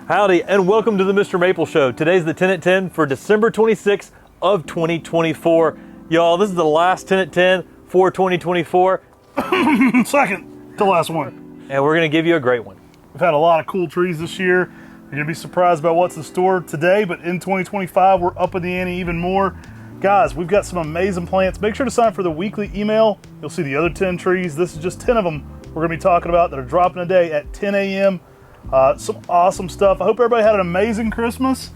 Howdy, and welcome to the MrMaple Show. Today's the 10 at 10 for December 26th of 2024. Y'all, this is the last 10 at 10 for 2024. Second to last one. And we're going to give you a great one. We've had a lot of cool trees this year. You're going to be surprised by what's in store today, but in 2025, we're up in the ante even more. Guys, we've got some amazing plants. Make sure to sign up for the weekly email. You'll see the other 10 trees. This is just 10 of them we're going to be talking about that are dropping today at 10 a.m. Some awesome stuff. I hope everybody had an amazing Christmas.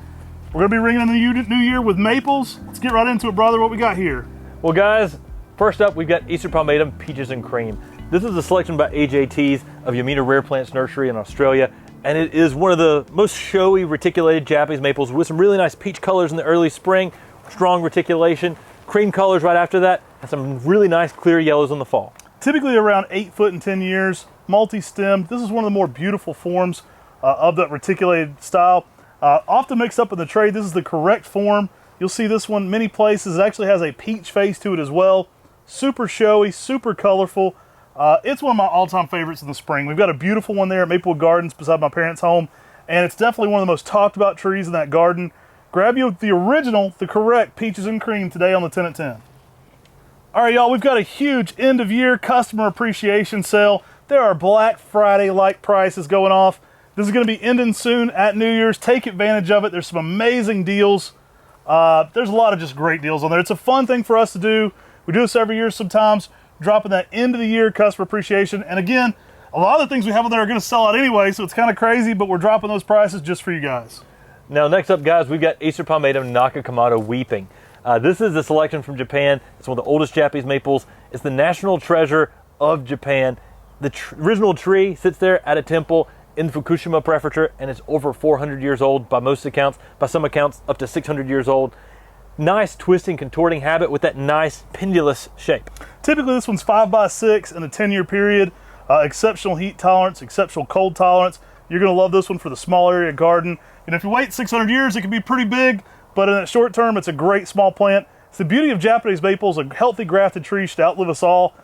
We're going to be ringing in the new year with maples. Let's get right into it, brother. What we got here? Well, guys, first up, we've got Acer Palmatum Peaches and Cream. This is a selection by AJT's of Yamina Rare Plants Nursery in Australia, and it is one of the most showy reticulated Japanese maples with some really nice peach colors in the early spring, strong reticulation, cream colors right after that, and some really nice clear yellows in the fall. Typically around 8 foot and 10 years, multi-stemmed. This is one of the more beautiful forms of that reticulated style. Often mixed up in the trade, this is the correct form. You'll see this one many places. It actually has a peach face to it as well. Super showy, super colorful. It's one of my all-time favorites in the spring. We've got a beautiful one there at Maplewood Gardens beside my parents' home, and it's definitely one of the most talked about trees in that garden. Grab you the original, the correct Peaches and Cream today on the 10 at 10. All right, y'all, we've got a huge end-of-year customer appreciation sale. There are Black Friday-like prices going off. This is going to be ending soon at New Year's. Take advantage of it. There's some amazing deals. There's a lot of just great deals on there. It's a fun thing for us to do. We do this every year sometimes, dropping that end-of-the-year customer appreciation. And again, a lot of the things we have on there are going to sell out anyway, so it's kind of crazy, but we're dropping those prices just for you guys. Now, next up, guys, we've got Acer Palmatum Naka Komodo Weeping. This is a selection from Japan. It's one of the oldest Japanese maples. It's the national treasure of Japan. The original tree sits there at a temple in Fukushima Prefecture, and it's over 400 years old by most accounts. By some accounts, up to 600 years old. Nice twisting, contorting habit with that nice pendulous shape. Typically, this one's 5x6 in a 10-year period. Exceptional heat tolerance, exceptional cold tolerance. You're going to love this one for the small area garden. And if you wait 600 years, it can be pretty big, but in the short term, it's a great small plant. It's the beauty of Japanese maples. A healthy grafted tree should outlive us all.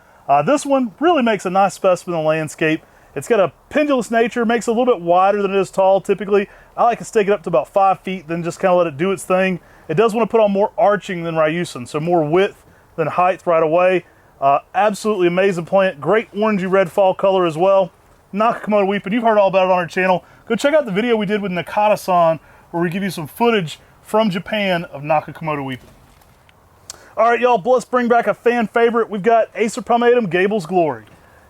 This one really makes a nice specimen in the landscape. It's got a pendulous nature, makes it a little bit wider than it is tall typically. I like to stake it up to about 5 feet, then just kind of let it do its thing. It does want to put on more arching than Ryusin, so more width than height right away. Absolutely amazing plant. Great orangey red fall color as well. Naka Komodo Weeping, you've heard all about it on our channel. Go check out the video we did with Nakata-san, where we give you some footage from Japan of Naka Komodo Weeping. All right, y'all, let's bring back a fan favorite. We've got Acer Palmatum Gables Glory.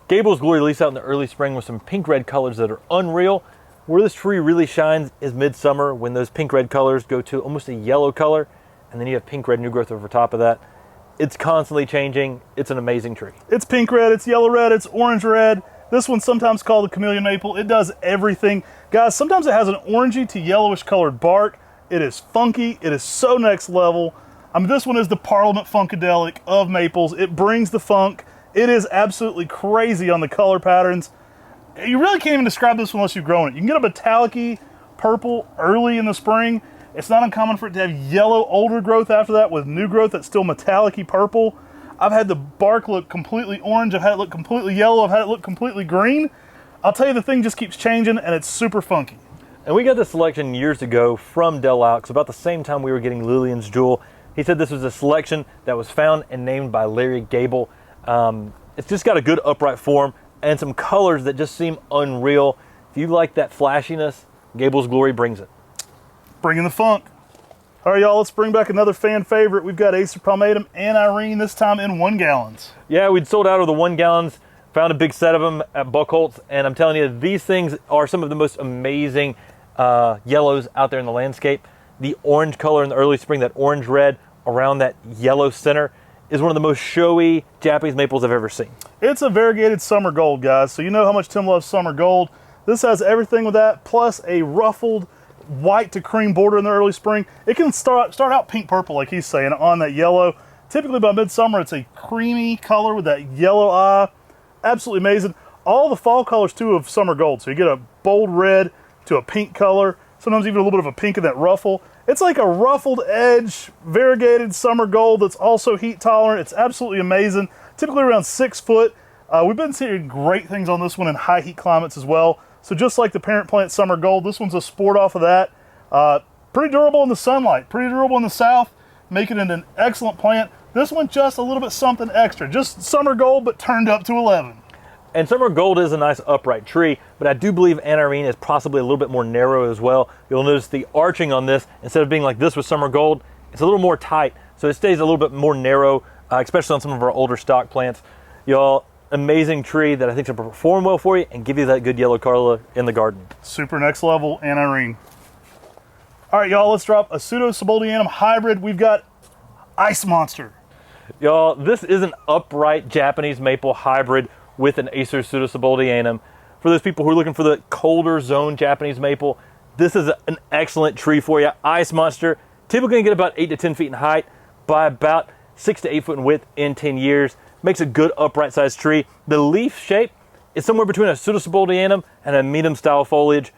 Gables Glory leaves out in the early spring with some pink-red colors that are unreal. Where this tree really shines is midsummer, when those pink-red colors go to almost a yellow color, and then you have pink-red new growth over top of that. It's constantly changing. It's an amazing tree. It's pink-red, it's yellow-red, it's orange-red. This one's sometimes called the chameleon maple. It does everything. Guys, sometimes it has an orangey to yellowish colored bark. It is funky. It is so next level. I mean, this one is the Parliament Funkadelic of maples. It brings the funk. It is absolutely crazy on the color patterns. You really can't even describe this one unless you've grown it. You can get a metallic-y purple early in the spring. It's not uncommon for it to have yellow older growth after that with new growth that's still metallic-y purple. I've had the bark look completely orange. I've had it look completely yellow. I've had it look completely green. I'll tell you, the thing just keeps changing, and it's super funky. And we got this selection years ago from Del Aux, about the same time we were getting Lillian's Jewel. He said this was a selection that was found and named by Larry Gable. It's just got a good upright form and some colors that just seem unreal. If you like that flashiness, Gables Glory brings it. Bringing the funk. All right, y'all, let's bring back another fan favorite. We've got Acer Palmatum and Irene, this time in 1 gallons. Yeah, we'd sold out of the 1 gallons, found a big set of them at Buckholtz, and I'm telling you, these things are some of the most amazing yellows out there in the landscape. The orange color in the early spring, that orange-red around that yellow center, is one of the most showy Japanese maples I've ever seen. It's a variegated summer gold, guys, so you know how much Tim loves summer gold. This has everything with that, plus a ruffled white to cream border in the early spring. It can start out pink purple, like he's saying, on that yellow. Typically by midsummer, it's a creamy color with that yellow eye. Absolutely amazing. All the fall colors, too, of summer gold. So you get a bold red to a pink color, sometimes even a little bit of a pink in that ruffle. It's like a ruffled edge, variegated summer gold that's also heat tolerant. It's absolutely amazing. Typically around 6 foot. We've been seeing great things on this one in high heat climates as well. So just like the parent plant Summer Gold, this one's a sport off of that. Pretty durable in the sunlight, pretty durable in the south, making it an excellent plant. This one just a little bit something extra, just Summer Gold, but turned up to 11. And Summer Gold is a nice upright tree, but I do believe Irene is possibly a little bit more narrow as well. You'll notice the arching on this, instead of being like this with Summer Gold, it's a little more tight, so it stays a little bit more narrow, especially on some of our older stock plants. Y'all, amazing tree that I think will perform well for you and give you that good yellow color in the garden. Super next level, Irene. All right, y'all, let's drop a Pseudo-Subuldianum hybrid. We've got Ice Monster. Y'all, this is an upright Japanese maple hybrid with an Acer Pseudo-Subuldianum. For those people who are looking for the colder zone Japanese maple, this is an excellent tree for you. Ice Monster, typically going to get about 8 to 10 feet in height by about 6 to 8 foot in width in 10 years. Makes a good upright sized tree. The leaf shape is somewhere between a Pseudo-Subuldianum and a medium style foliage.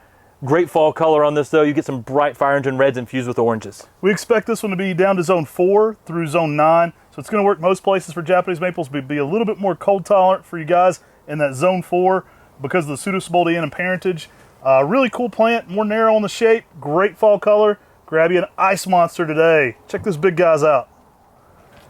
Great fall color on this though. You get some bright fire engine reds infused with oranges. We expect this one to be down to zone 4 through zone 9. So it's going to work most places for Japanese maples, but be a little bit more cold tolerant for you guys in that zone 4 because of the Pseudo-Subuldianum parentage. Really cool plant, more narrow on the shape, great fall color. Grab you an Ice Monster today. Check these big guys out.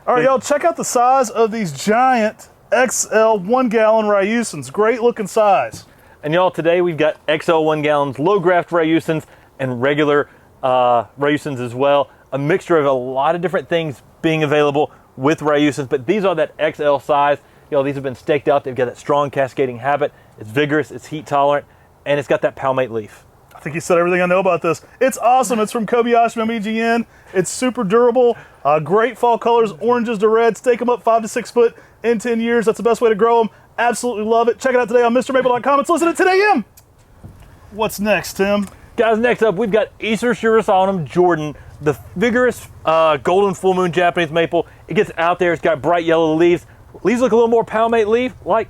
All right, y'all, check out the size of these giant XL 1 gallon Rayusins. Great looking size. And y'all, today we've got XL 1 gallons, low graft Rayusins, and regular Rayusins as well. A mixture of a lot of different things being available with Rayusins, but these are that XL size. You know, these have been staked out. They've got that strong cascading habit. It's vigorous, it's heat tolerant, and it's got that palmate leaf. I think you said everything I know about this. It's awesome. It's from Kobayashi MEGN. It's super durable. Great fall colors, oranges to reds. Stake them up 5 to 6 foot in 10 years. That's the best way to grow them. Absolutely love it. Check it out today on MrMaple.com. It's listed at 10 a.m. What's next, Tim? Guys, next up, we've got Acer Shironum Jordan, the vigorous golden full moon Japanese maple. It gets out there. It's got bright yellow leaves. Leaves look a little more palmate leaf-like,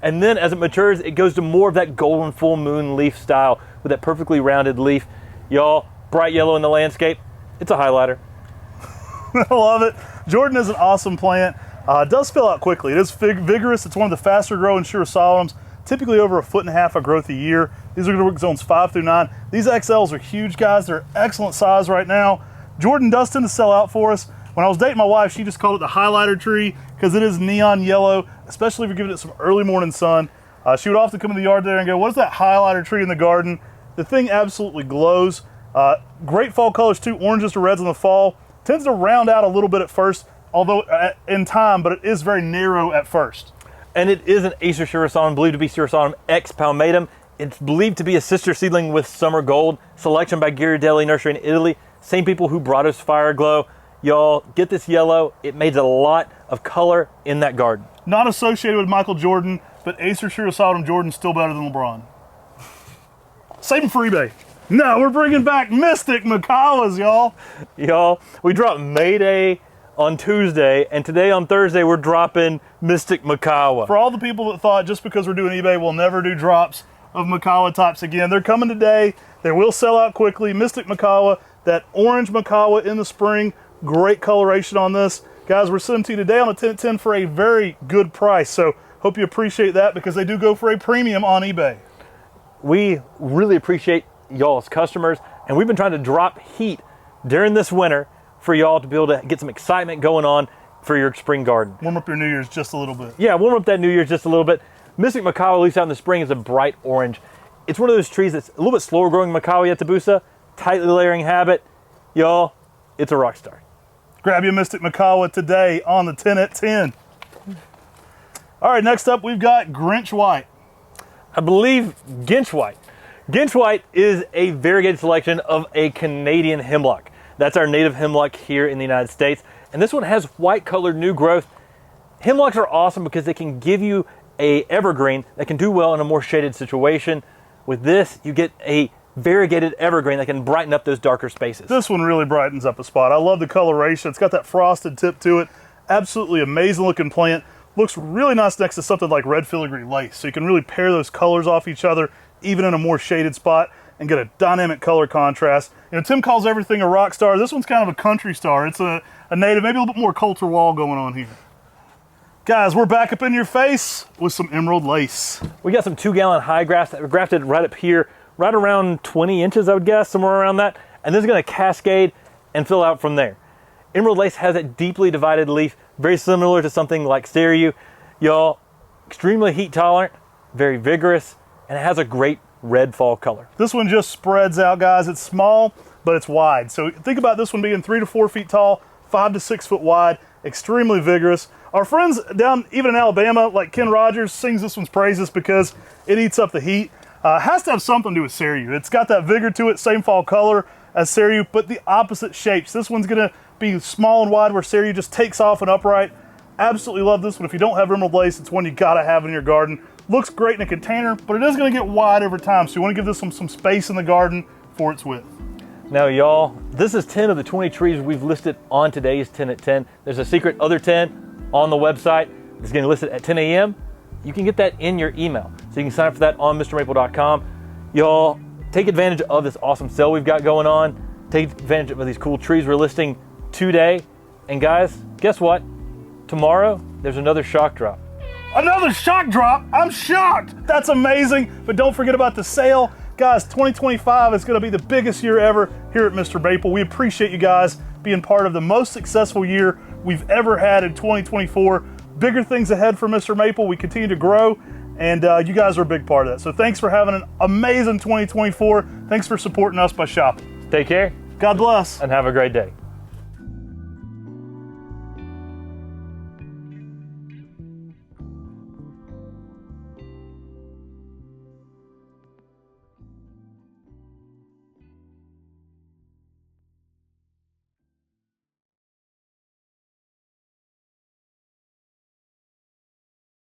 and then as it matures, it goes to more of that golden full moon leaf style with that perfectly rounded leaf. Y'all, bright yellow in the landscape. It's a highlighter. I love it. Jordan is an awesome plant. It does fill out quickly. It is vigorous. It's one of the faster growing Shironums, typically over 1.5 feet of growth a year. These are going to work zones 5 through 9. These XLs are huge, guys. They're excellent size right now. Jordan does tend to sell out for us. When I was dating my wife, she just called it the highlighter tree because it is neon yellow, especially if you're giving it some early morning sun. She would often come in the yard there and go, "What is that highlighter tree in the garden?" The thing absolutely glows. Great fall colors too, oranges to reds in the fall. Tends to round out a little bit at first, although in time, but it is very narrow at first. And it is an Acer Shironum, believed to be Shironum X palmatum. It's believed to be a sister seedling with Summer Gold. Selection by Ghirardelli Nursery in Italy. Same people who brought us Fire Glow. Y'all, get this yellow. It made a lot of color in that garden. Not associated with Michael Jordan, but Acer Shironum Jordan still better than LeBron. Save them for eBay. No, we're bringing back Mystic Makawas, y'all. Y'all, we dropped Mayday on Tuesday, and today on Thursday we're dropping Mystic Makawa. For all the people that thought just because we're doing eBay, we'll never do drops of Makawa types again, they're coming today. They will sell out quickly. Mystic Makawa, that orange Makawa in the spring, great coloration on this. Guys, we're sending to you today on a 10-10 for a very good price, so hope you appreciate that because they do go for a premium on eBay. We really appreciate y'all's customers, and we've been trying to drop heat during this winter for y'all to be able to get some excitement going on for your spring garden. Warm up your New Year's just a little bit. Yeah, warm up that New Year's just a little bit. Mystic Makawa leaves out in the spring is a bright orange. It's one of those trees that's a little bit slower growing Makawa Yatabusa, tightly layering habit. Y'all, it's a rock star. Grab your Mystic Makawa today on the 10 at 10. All right, next up we've got Grinch White. I believe Grinch White. Grinch White is a variegated selection of a Canadian hemlock. That's our native hemlock here in the United States. And this one has white colored new growth. Hemlocks are awesome because they can give you a evergreen that can do well in a more shaded situation. With this, you get a variegated evergreen that can brighten up those darker spaces. This one really brightens up a spot. I love the coloration. It's got that frosted tip to it. Absolutely amazing looking plant. Looks really nice next to something like red filigree lace. So you can really pair those colors off each other, even in a more shaded spot, and get a dynamic color contrast. You know, Tim calls everything a rock star. This one's kind of a country star. It's a native, maybe a little bit more Cultivar wall going on here. Guys, we're back up in your face with some emerald lace. We got some 2-gallon high grafts that were grafted right up here, right around 20 inches, I would guess, somewhere around that. And this is gonna cascade and fill out from there. Emerald lace has a deeply divided leaf, very similar to something like Cereus. Y'all, extremely heat tolerant, very vigorous, and it has a great red fall color. This one just spreads out, guys. It's small, but it's wide. So think about this one being 3 to 4 feet tall, 5 to 6 foot wide, extremely vigorous. Our friends down even in Alabama, like Ken Rogers, sings this one's praises because it eats up the heat. Has to have something to do with Cereus. It's got that vigor to it, same fall color as Cereus, but the opposite shapes. This one's gonna be small and wide where Cereus just takes off and upright. Absolutely love this one. If you don't have emerald lace, it's one you gotta have in your garden. Looks great in a container, but it is gonna get wide over time, so you wanna give this one some space in the garden for its width. Now y'all, this is 10 of the 20 trees we've listed on today's 10 at 10. There's a secret other 10 on the website. It's getting listed at 10 a.m. You can get that in your email. So you can sign up for that on MrMaple.com. Y'all, take advantage of this awesome sale we've got going on. Take advantage of these cool trees we're listing today. And guys, guess what? Tomorrow, there's another shock drop. Another shock drop? I'm shocked. That's amazing. But don't forget about the sale. Guys, 2025 is going to be the biggest year ever here at Mr. Maple. We appreciate you guys being part of the most successful year we've ever had in 2024. Bigger things ahead for Mr. Maple. We continue to grow, and you guys are a big part of that. So thanks for having an amazing 2024. Thanks for supporting us by shopping. Take care. God bless. And have a great day.